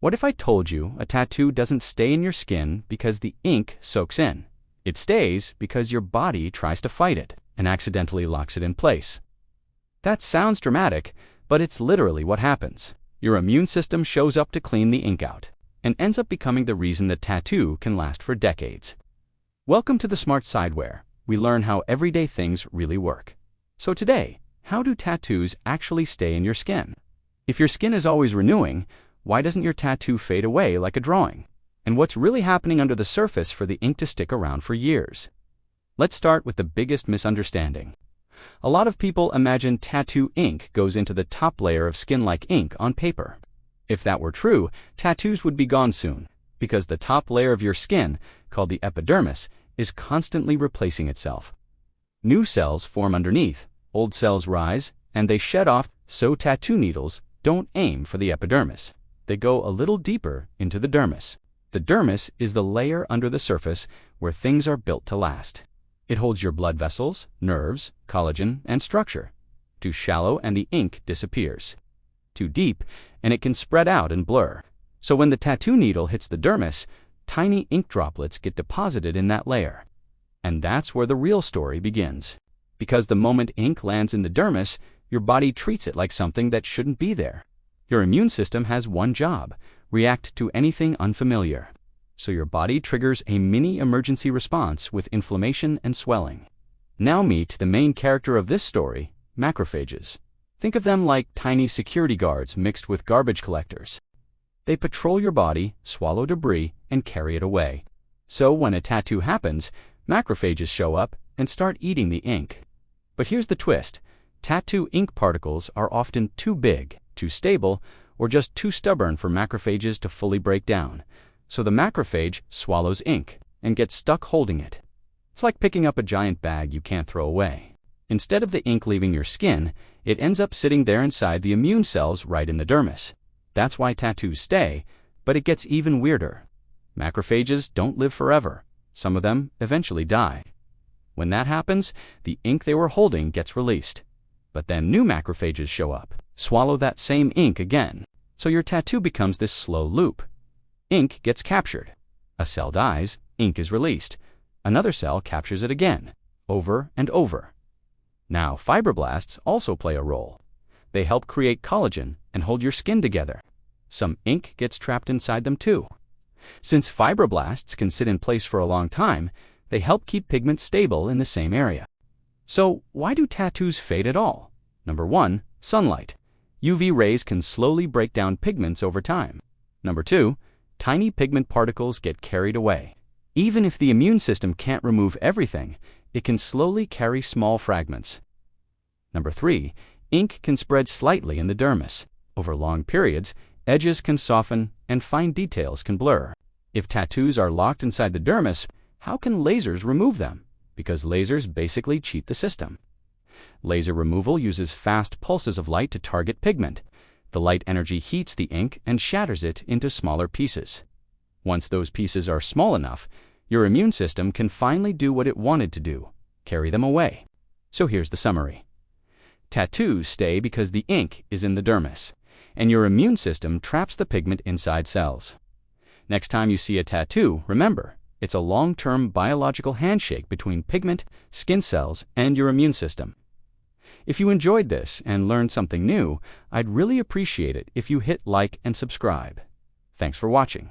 What if I told you a tattoo doesn't stay in your skin because the ink soaks in? It stays because your body tries to fight it and accidentally locks it in place. That sounds dramatic, but it's literally what happens. Your immune system shows up to clean the ink out and ends up becoming the reason the tattoo can last for decades. Welcome to the Smart Side, where we learn how everyday things really work. So today, how do tattoos actually stay in your skin? If your skin is always renewing, why doesn't your tattoo fade away like a drawing? And what's really happening under the surface for the ink to stick around for years? Let's start with the biggest misunderstanding. A lot of people imagine tattoo ink goes into the top layer of skin like ink on paper. If that were true, tattoos would be gone soon, because the top layer of your skin, called the epidermis, is constantly replacing itself. New cells form underneath, old cells rise, and they shed off, so tattoo needles don't aim for the epidermis. They go a little deeper into the dermis. The dermis is the layer under the surface where things are built to last. It holds your blood vessels, nerves, collagen, and structure. Too shallow and the ink disappears. Too deep, and it can spread out and blur. So when the tattoo needle hits the dermis, tiny ink droplets get deposited in that layer. And that's where the real story begins. Because the moment ink lands in the dermis, your body treats it like something that shouldn't be there. Your immune system has one job: react to anything unfamiliar. So your body triggers a mini emergency response with inflammation and swelling. Now meet the main character of this story, macrophages. Think of them like tiny security guards mixed with garbage collectors. They patrol your body, swallow debris, and carry it away. So when a tattoo happens, macrophages show up and start eating the ink. But here's the twist. Tattoo ink particles are often too big, too stable, or just too stubborn for macrophages to fully break down. So the macrophage swallows ink and gets stuck holding it. It's like picking up a giant bag you can't throw away. Instead of the ink leaving your skin, it ends up sitting there inside the immune cells right in the dermis. That's why tattoos stay, but it gets even weirder. Macrophages don't live forever. Some of them eventually die. When that happens, the ink they were holding gets released. But then new macrophages show up, swallow that same ink again. So your tattoo becomes this slow loop. Ink gets captured. A cell dies, ink is released. Another cell captures it again, over and over. Now, fibroblasts also play a role. They help create collagen and hold your skin together. Some ink gets trapped inside them too. Since fibroblasts can sit in place for a long time, they help keep pigment stable in the same area. So, why do tattoos fade at all? Number 1, sunlight. UV rays can slowly break down pigments over time. Number 2, tiny pigment particles get carried away. Even if the immune system can't remove everything, it can slowly carry small fragments. Number 3, ink can spread slightly in the dermis. Over long periods, edges can soften and fine details can blur. If tattoos are locked inside the dermis, how can lasers remove them? Because lasers basically cheat the system. Laser removal uses fast pulses of light to target pigment. The light energy heats the ink and shatters it into smaller pieces. Once those pieces are small enough, your immune system can finally do what it wanted to do: carry them away. So here's the summary. Tattoos stay because the ink is in the dermis, and your immune system traps the pigment inside cells. Next time you see a tattoo, remember, it's a long-term biological handshake between pigment, skin cells, and your immune system. If you enjoyed this and learned something new, I'd really appreciate it if you hit like and subscribe. Thanks for watching.